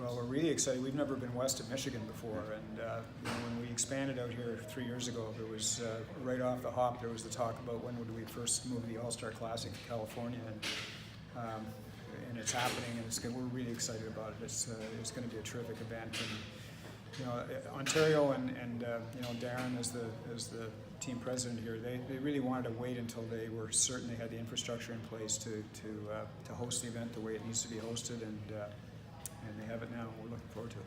Well, we're really excited. We've never been west of Michigan before, and when we expanded out here 3 years ago, there was right off the hop there was the talk about when would we first move the All-Star Classic to California, and it's happening, and we're really excited about it. It's going to be a terrific event, and Ontario and Darren as the team president here, they really wanted to wait until they were certain they had the infrastructure in place to host the event the way it needs to be hosted, and they have it now. We're looking forward to it.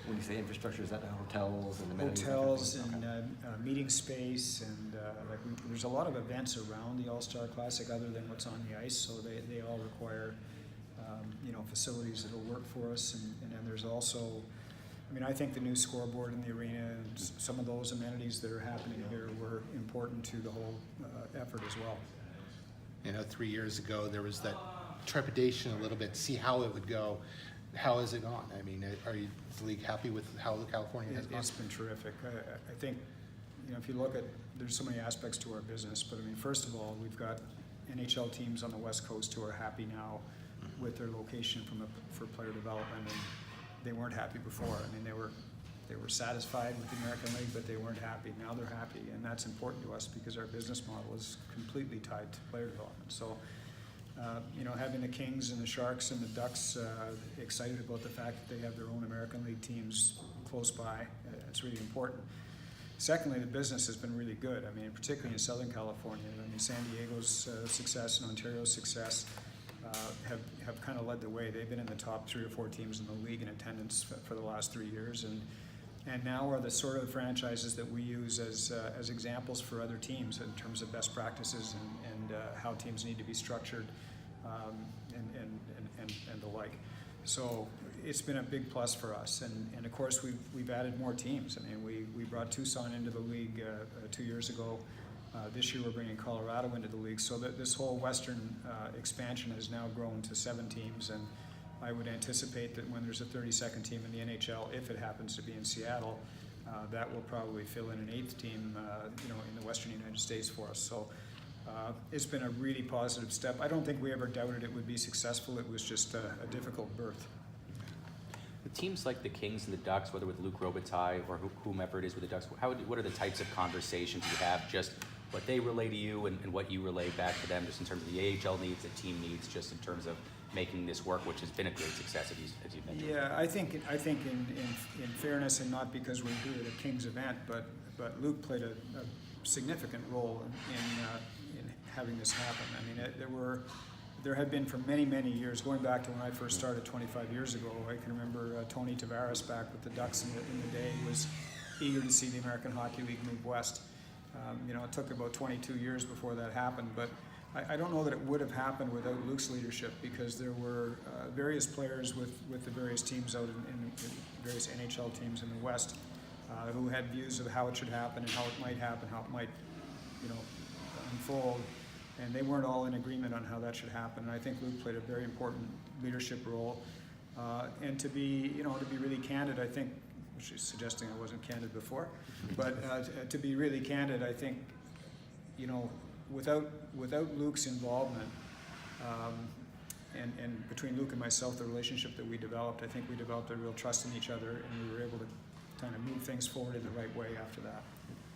When you say infrastructure, is that the hotels and amenities? Hotels and meeting space, and there's a lot of events around the All-Star Classic other than what's on the ice, so they all require facilities that will work for us, and then there's also, I think the new scoreboard in the arena and some of those amenities that are happening here were important to the whole effort as well. 3 years ago there was that trepidation a little bit, see how it would go. How has it gone? Is the league happy with how California has gone? It's been terrific. I think, if you look at, there's so many aspects to our business, but first of all, we've got NHL teams on the West Coast who are happy now with their location for player development, and they weren't happy before. They were satisfied with the American League, but they weren't happy. Now they're happy, and that's important to us because our business model is completely tied to player development. So, having the Kings and the Sharks and the Ducks excited about the fact that they have their own American League teams close by, it's really important. Secondly, the business has been really good. Particularly in Southern California. San Diego's success and Ontario's success have kind of led the way. They've been in the top 3 or 4 teams in the league in attendance for the last 3 years, and now are the sort of franchises that we use as examples for other teams in terms of best practices and how teams need to be structured and the like. So it's been a big plus for us, and of course we've added more teams. We brought Tucson into the league 2 years ago. This year we're bringing Colorado into the league, so that this whole Western expansion has now grown to 7 teams, and I would anticipate that when there's a 32nd team in the NHL, if it happens to be in Seattle, that will probably fill in an 8th team, in the Western United States for us. So it's been a really positive step. I don't think we ever doubted it would be successful. It was just a difficult birth. With teams like the Kings and the Ducks, whether with Luc Robitaille or whomever it is with the Ducks, what are the types of conversations you have? Just what they relay to you and what you relay back to them, just in terms of the AHL needs, the team needs, just in terms of making this work, which has been a great success, as you've mentioned. Yeah, I think in fairness, and not because we're here at a Kings event, but Luc played a significant role in having this happen. There have been for many, many years, going back to when I first started 25 years ago. I can remember Tony Tavares back with the Ducks in the day was eager to see the American Hockey League move west. It took about 22 years before that happened, but I don't know that it would have happened without Luc's leadership, because there were various players with the various teams out in various NHL teams in the West who had views of how it should happen and how it might happen, how it might unfold, and they weren't all in agreement on how that should happen. And I think Luc played a very important leadership role. And to be really candid, I think, which is suggesting I wasn't candid before, but to be really candid, I think, without Luc's involvement, and between Luc and myself, the relationship that we developed, I think we developed a real trust in each other, and we were able to kind of move things forward in the right way after that.